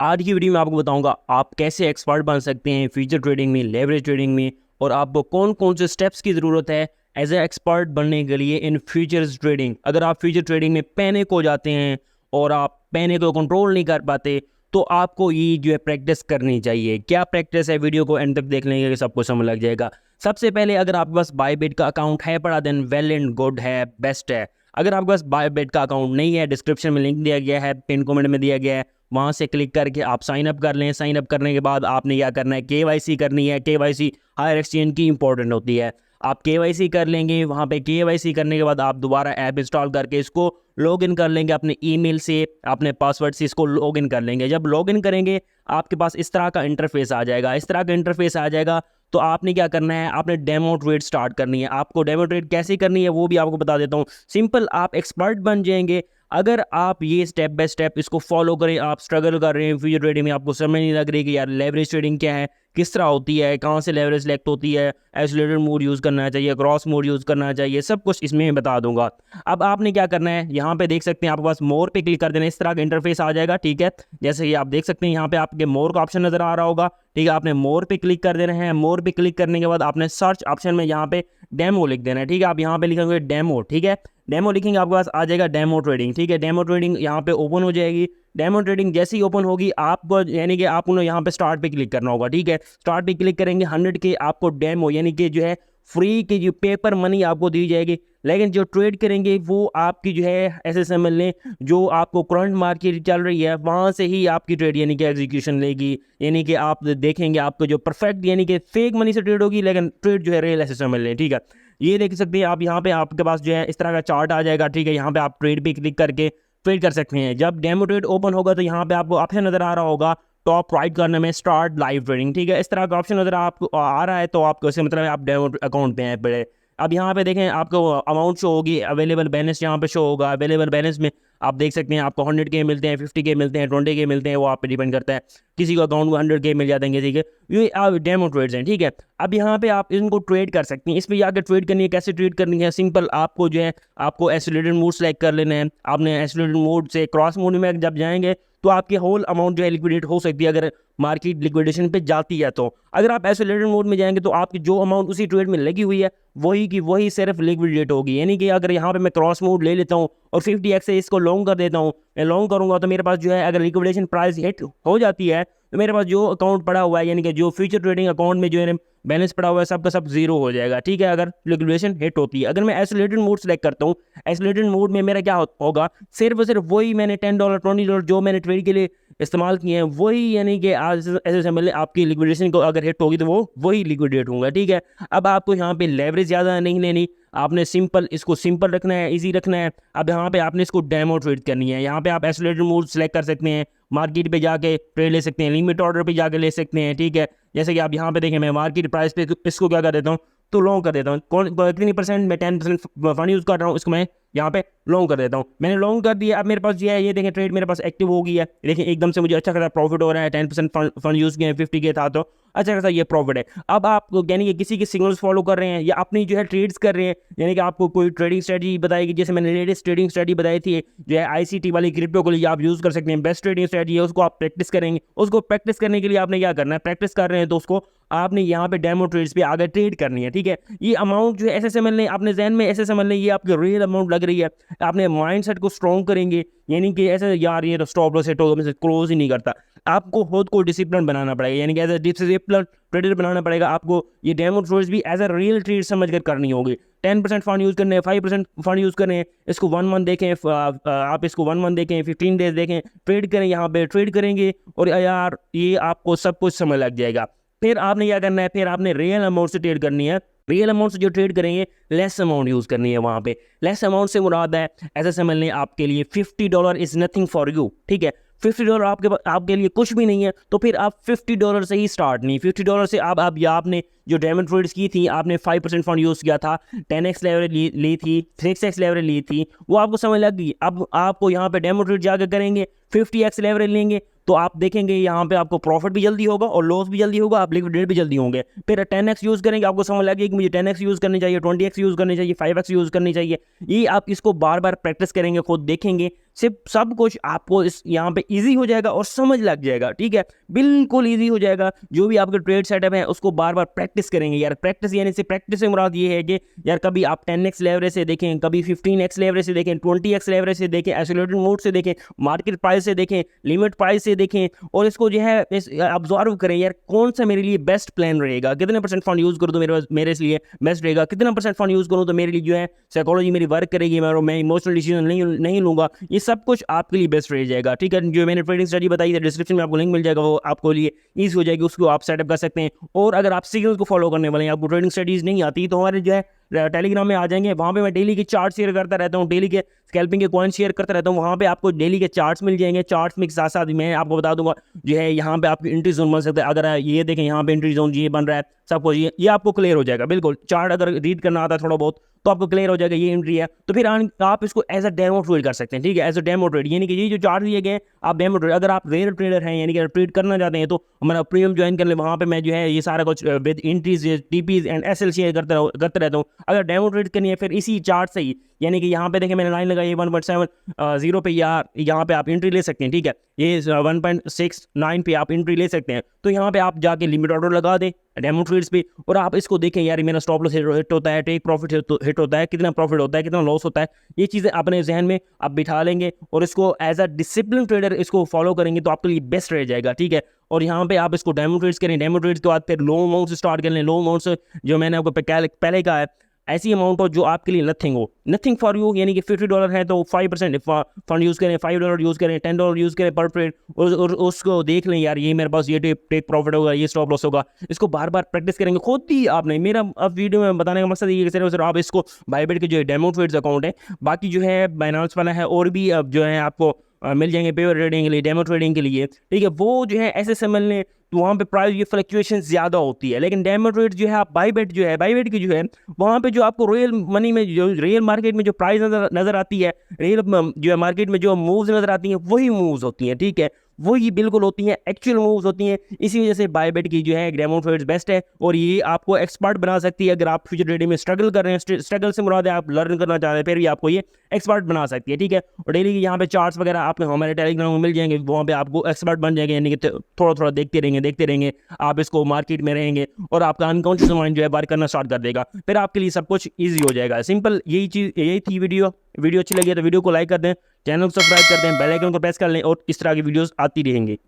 आज की वीडियो में आपको बताऊंगा आप कैसे एक्सपर्ट बन सकते हैं फ्यूचर ट्रेडिंग में, लेवरेज ट्रेडिंग में, और आपको कौन कौन से स्टेप्स की ज़रूरत है एज ए एक्सपर्ट बनने के लिए इन फ्यूचर्स ट्रेडिंग। अगर आप फ्यूचर ट्रेडिंग में पैनिक हो जाते हैं और आप पैनिक को कंट्रोल नहीं कर पाते तो आपको ये जो है प्रैक्टिस करनी चाहिए। क्या प्रैक्टिस है, वीडियो को एंड तक देख लेंगे सबको समझ लग जाएगा। सबसे पहले अगर आपके पास बायबिट का अकाउंट है पड़ा देन वेल एंड गुड है, बेस्ट है। अगर आपके पास बायबिट का अकाउंट नहीं है, डिस्क्रिप्शन में लिंक दिया गया है, पिन कमेंट में दिया गया है, वहाँ से क्लिक करके आप साइन अप कर लें। साइन अप करने के बाद आपने क्या करना है, केवाईसी करनी है। केवाईसी हायर एक्सचेंज की इंपॉर्टेंट होती है। आप केवाईसी कर लेंगे, वहाँ पे केवाईसी करने के बाद आप दोबारा ऐप इंस्टॉल करके इसको लॉगिन कर लेंगे अपने ईमेल से, अपने पासवर्ड से इसको लॉगिन कर लेंगे। जब लॉगिन करेंगे आपके पास इस तरह का इंटरफेस आ जाएगा। इस तरह का इंटरफेस आ जाएगा तो आपने क्या करना है, आपने डेमो ट्रेड स्टार्ट करनी है। आपको डेमो ट्रेड कैसे करनी है वो भी आपको बता देता हूँ। सिंपल, आप एक्सपर्ट बन जाएंगे अगर आप ये स्टेप बाय स्टेप इसको फॉलो करें। आप स्ट्रगल कर रहे हैं फ्यूचर ट्रेडिंग में, आपको समझ नहीं लग रही कि यार लेवरेज ट्रेडिंग क्या है, किस तरह होती है, कहाँ से लेवरेज सेलेक्ट होती है, आइसोलेटेड मोड यूज़ करना चाहिए, क्रॉस मोड यूज़ करना चाहिए, सब कुछ इसमें बता दूंगा। अब आपने क्या करना है, यहाँ पे देख सकते हैं आपके पास मोर पे क्लिक कर देना, इस तरह का इंटरफेस आ जाएगा। ठीक है, जैसे कि आप देख सकते हैं यहाँ पे आपके मोर का ऑप्शन नजर आ रहा होगा। ठीक है, आपने मोर पे क्लिक कर देना है। मोर पे क्लिक करने के बाद आपने सर्च ऑप्शन में यहाँ पे डेमो लिख देना है। ठीक है, आप यहाँ पे लिखेंगे डेमो। ठीक है, डेमो लिखेंगे, आपके पास आ जाएगा डेमो ट्रेडिंग। ठीक है, डेमो ट्रेडिंग यहाँ पे ओपन हो जाएगी। डेमो ट्रेडिंग जैसे ही ओपन होगी आपको यानी कि आपको यहाँ पे स्टार्ट पे क्लिक करना होगा। ठीक है, स्टार्ट पे क्लिक करेंगे, 100 के आपको डेमो यानी कि जो है फ्री की जो पेपर मनी आपको दी जाएगी। लेकिन जो ट्रेड करेंगे वो आपकी जो है ऐसे समझ लें, जो आपको करंट मार्केट चल रही है वहाँ से ही आपकी ट्रेड यानी कि एग्जीक्यूशन लेगी। यानी कि आप देखेंगे आपको जो परफेक्ट यानी कि फेक मनी से ट्रेड होगी, लेकिन ट्रेड जो है रियल ऐसे समझ लें। ठीक है, ये देख सकते हैं आप यहाँ पे आपके पास जो है इस तरह का चार्ट आ जाएगा। ठीक है, यहाँ पे आप ट्रेड पे क्लिक करके ट्रेड कर सकते हैं। जब डेमो ट्रेड ओपन होगा तो यहाँ पे आपको ऑप्शन नजर आ रहा होगा टॉप राइट कॉर्नर में स्टार्ट लाइव ट्रेडिंग। ठीक है, इस तरह का ऑप्शन अगर आपको आ रहा है तो आपको इससे मतलब आप डेमो अकाउंट पे हैं पड़े। अब यहाँ पे देखें आपको अमाउंट शो होगी, अवेलेबल बैलेंस यहाँ पे शो होगा। अवेलेबल बैलेंस में आप देख सकते हैं आपको 100 के मिलते हैं, 50 के मिलते हैं, 20 के मिलते हैं, वो आप पे डिपेंड करता है। किसी को अकाउंट में 100 के मिल जाते हैं, किसी के। ये आप डेमो ट्रेड्स हैं। ठीक है, अब यहाँ पे आप इनको ट्रेड कर सकते हैं। इस पर जाकर ट्रेड करनी है, कैसे ट्रेड करनी है, सिंपल आपको जो है आपको आइसोलेटेड मोड सेलेक्ट कर लेना है। आपने आइसोलेटेड मोड से क्रॉस मोड में जब जाएंगे तो आपकी होल अमाउंट जो है लिक्विडेट हो सकती है अगर मार्केट लिक्विडेशन पे जाती है। तो अगर आप आइसोलेटेड मोड में जाएंगे तो आपकी जो अमाउंट उसी ट्रेड में लगी हुई है वही की वही सिर्फ लिक्विडेट होगी। यानी कि अगर यहाँ पे मैं क्रॉस मोड ले लेता हूँ और 50x से इसको लॉन्ग कर देता हूँ, मैं लॉन्ग करूंगा तो मेरे पास जो है अगर लिक्विडेशन प्राइस हिट हो जाती है तो मेरे पास जो अकाउंट पड़ा हुआ है यानी कि जो फ्यूचर ट्रेडिंग अकाउंट में जो है बैलेंस पड़ा हुआ है सबका सब जीरो हो जाएगा। ठीक है, अगर लिक्विडेशन हिट होती है। अगर मैं आइसोलेटेड मोड सेलेक्ट करता हूँ, आइसोलेटेड मोड में मेरा क्या होगा, सिर्फ और सिर्फ वही मैंने $10 $20 जो मैंने ट्रेड के लिए इस्तेमाल किए हैं वही यानी कि आज ऐसे समझ लें आपकी लिक्विडेशन को अगर हिट होगी तो वो वही लिक्विडेट होगा। ठीक है, अब आपको यहाँ पे लेवरेज ज़्यादा नहीं लेनी, आपने सिंपल इसको सिंपल रखना है, इजी रखना है। अब यहाँ पे आपने इसको डेमो ट्रेड करनी है। यहाँ पे आप आइसोलेटेड मोड सेलेक्ट कर सकते हैं, मार्केट पे जाके ट्रेड ले सकते हैं, लिमिट ऑर्डर पे जाके ले सकते हैं। ठीक है, जैसे कि आप यहाँ पे देखें मैं मार्केट प्राइस पे इसको क्या कर देता हूँ तो लॉन्ग कर देता हूँ। कितनी परसेंट मैं 10% फंड यूज़ कर रहा हूँ, इसको मैं यहाँ पे लॉन्ग कर देता हूँ। मैंने लॉन्ग कर दिया, अब मेरे पास जो है ये देखें ट्रेड मेरे पास एक्टिव हो गई है। देखिए एकदम से मुझे अच्छा खासा प्रॉफिट हो रहा है। 10% फंड यूज़ किए हैं, 50 के था तो अच्छा खासा ये प्रॉफिट है। अब आप यानी कि किसी के सिग्नल्स फॉलो कर रहे हैं या अपनी जो है ट्रेड्स कर रहे हैं, यानी कि आपको कोई ट्रेडिंग स्ट्रेटजी बताएगी, जैसे मैंने लेटेस्ट ट्रेडिंग स्ट्रेटजी बताई थी जो है आईसीटी वाली क्रिप्टो को लिए आप यूज़ कर सकते हैं। बेस्ट ट्रेडिंग स्ट्रेटजी है, उसको आप प्रैक्टिस करेंगे। उसको प्रैक्टिस करने के लिए आपने क्या करना है, प्रैक्टिस कर रहे हैं तो उसको आपने यहाँ पे डेमो ट्रेड्स पे आगे ट्रेड करनी है। ठीक है, ये अमाउंट जो है ऐसे समझ लें, अपने जहन में ऐसे समझ लें ये आपकी रियल अमाउंट लग रही है। आपने माइंडसेट को स्ट्रॉन्ग करेंगे, यानी कि ऐसे यार ये तो स्टॉप लॉस हिट होगा मैं क्लोज ही नहीं करता। आपको खुद को डिसिप्लिन बनाना पड़ेगा, यानी कि एज ए डिसिप्लिन ट्रेडर बनाना पड़ेगा। आपको ये डेमो ट्रेड्स भी एज ए रियल ट्रेड समझ कर करनी होगी। 10% फंड यूज़ करने हैं, 5% फंड यूज़ करने हैं, इसको 1 मंथ देखें, आप इसको 1 मंथ देखें, 15 डेज देखें, ट्रेड करें, यहाँ पे ट्रेड करेंगे और यार ये आपको सब कुछ समझ लग जाएगा। फिर आपने क्या करना है, फिर आपने रियल अमाउंट से ट्रेड करनी है। रियल अमाउंट से जो ट्रेड करेंगे लेस अमाउंट यूज़ करनी है। वहाँ पे लेस अमाउंट से मुराद है ऐसा समझ लें आपके लिए $50 इज़ नथिंग फॉर यू। ठीक है, $50 आपके लिए कुछ भी नहीं है, तो फिर आप $50 से ही स्टार्ट नहीं। $50 से आप या आपने जो डायमंड ट्रेड्स की थी, आपने 5% फंड यूज़ किया था, 10x लेवरेज ली थी, 6x लेवरेज ली थी, वो आपको समझ लग गई। अब आपको यहाँ पे डेमो ट्रेड जाकर करेंगे, 50x लेवरेज लेंगे तो आप देखेंगे यहाँ पे आपको प्रॉफिट भी जल्दी होगा और लॉस भी जल्दी होगा, आप लिक्विडेट भी जल्दी होंगे। फिर 10x यूज़ करेंगे, आपको समझ लगेगी कि मुझे 10x यूज़ करनी चाहिए, 20x यूज़ करनी चाहिए, 5x यूज़ करनी चाहिए। ये आप इसको बार बार प्रैक्टिस करेंगे, खुद देखेंगे सिर्फ सब कुछ आपको इस यहाँ पे ईजी हो जाएगा और समझ लग जाएगा, ठीक है, बिल्कुल ईजी हो जाएगा। जो भी आपके ट्रेड सेटअप है उसको बार बार प्रैक्टिस करेंगे यार। प्रैक्टिस यानी से प्रैक्टिस से मुराद ये है कि यार कभी आप 10x लेवरेज से देखें, कभी 15x लेवरेज से देखें, 20x लेवरेज से देखें, आइसोलेटेड मोड से देखें, मार्केट प्राइस से देखें, लिमिट प्राइस से देखें, और इसको जो है ऑब्जर्व करें यार कौन सा मेरे लिए बेस्ट प्लान रहेगा, कितने परसेंट फंड यूज़ करूँ तो मेरे लिए बेस्ट रहेगा, कितना परसेंट फंड यूज़ करूँ तो मेरे लिए जो है साइकोलॉजी मेरी वर्क करेगी, मैं इमोशनल डिसीजन नहीं लूँगा। ये सब कुछ आपके लिए बेस्ट रह जाएगा, ठीक है। जो मैंने ट्रेडिंग स्ट्रेटजी बताई है डिस्क्रिप्शन में आपको लिंक मिल जाएगा, वो आपको लिए ईजी हो जाएगी, उसको आप सेटअप कर सकते हैं। और अगर आप सिग्नल को फॉलो करने वाले हैं, आपको ट्रेडिंग स्ट्रेटजीज नहीं आती, तो हमारे जो है टेलीग्राम में आ जाएंगे, वहाँ पे मैं डेली के चार्ट शेयर करता रहता हूँ, डेली के स्कैल्पिंग के कॉइन शेयर करता रहता हूँ, वहाँ पे आपको डेली के चार्ट्स मिल जाएंगे। चार्ट्स में साथ साथ मैं आपको बता दूंगा जो है यहाँ पे आपकी एंट्री जोन बन सकता है। अगर ये देखें यहाँ पे एंट्री जोन ये बन रहा है, सब कुछ ये आपको क्लियर हो जाएगा बिल्कुल। चार्ट अगर रीड करना आता है थोड़ा बहुत तो आपको क्लियर हो जाएगा ये एंट्री है, तो फिर आप इसको एज अ डेमो ट्रेड कर सकते हैं, ठीक है, एज अ डेमो ट्रेड, यानी कि ये जो चार्ट दिए गए आप डेमो ट्रेड। अगर आप रेयर ट्रेडर हैं यानी कि ट्रेड करना चाहते हैं तो हमारा प्रीमियम ज्वाइन कर ले, वहाँ पे मैं जो है ये सारा कुछ with entries, TPs and SL share करते रहता हूँ। अगर डेमो ट्रेड करनी है फिर इसी चार्ट से ही, यानी कि यहाँ पे देखें मैंने लाइन लगाई 1.70 पे, यहाँ पे आप एंट्री ले सकते हैं, ठीक है, ये 1.69 पे आप एंट्री ले सकते हैं। तो यहाँ पे आप जाके लिमिट ऑर्डर लगा दें डेमो ट्रेड्स पे, और आप इसको देखें यार मेरा स्टॉप लॉस हिट होता है, टेक प्रॉफिट हिट होता है, कितना प्रॉफिट होता है, कितना लॉस होता है, ये चीज़ें अपने जहन में आप बिठा लेंगे और इसको एज अ डिसिप्लिन ट्रेडर इसको फॉलो करेंगे तो आपके लिए बेस्ट रह जाएगा, ठीक है। और यहाँ पे आप इसको डेमो ट्रेड्स करें, डेमो ट्रेड्स के बाद फिर लो अमाउंट से स्टार्ट कर लें। लो अमाउंट से जो मैंने आपको पहले कहा है, ऐसी अमाउंट हो जो आपके लिए नथिंग हो, नथिंग फॉर यू, यानी कि $50 है तो 5% फंड यूज़ करें, $5 यूज़ करें, $10 यूज़ करें पर ट्रेड, और उसको देख लें यार ये मेरे पास ये टेक प्रॉफिट होगा, ये स्टॉप लॉस होगा। इसको बार बार प्रैक्टिस करेंगे खुद ही आपने। मेरा अब वीडियो में बताने का मकसद ये है सिर्फ आप इसको बायबिट के जो डेमो ट्रेड्स अकाउंट है, बाकी जो है बाइनांस वाला है, और भी अब जो है आपको मिल जाएंगे पेपर ट्रेडिंग के लिए, डेमो ट्रेडिंग के लिए, ठीक है, वो जो है ऐसे समझ लें तो वहाँ पे प्राइस ये फ्लक्चुएशन ज़्यादा होती है। लेकिन डेमो ट्रेड जो है आप बायबिट की जो है वहाँ पे जो आपको रियल मनी में जो रियल मार्केट में जो प्राइस नज़र आती है, रियल जो है मार्केट में जो मूव्स नज़र आती हैं वही मूव्स होती हैं, ठीक है, वही बिल्कुल होती हैं, एक्चुअल मूव्स होती हैं। इसी वजह से बायबिट की जो है डेमो ट्रेड्स बेस्ट है, और ये आपको एक्सपर्ट बना सकती है। अगर आप फ्यूचर ट्रेडिंग में स्ट्रगल कर रहे हैं, स्ट्रगल से मुराद है आप लर्न करना चाह रहे हैं, फिर भी आपको ये एक्सपर्ट बना सकती है, ठीक है। और डेली की यहाँ पे चार्ट्स वगैरह आपको हमारे टेलीग्राम में मिल जाएंगे, वहाँ पे आपको एक्सपर्ट बन जाएंगे, यानी कि थोड़ा थोड़ा देखते रहेंगे आप इसको, मार्केट में रहेंगे और आपका अनकॉन्शियस माइंड जो है वर्क करना स्टार्ट कर देगा, फिर आपके लिए सब कुछ ईजी हो जाएगा। सिंपल यही थी वीडियो अच्छी लगी है तो वीडियो को लाइक कर दें, चैनल को सब्सक्राइब कर दें, बेल आइकन को प्रेस कर लें, और इस तरह की वीडियोस आती रहेंगी।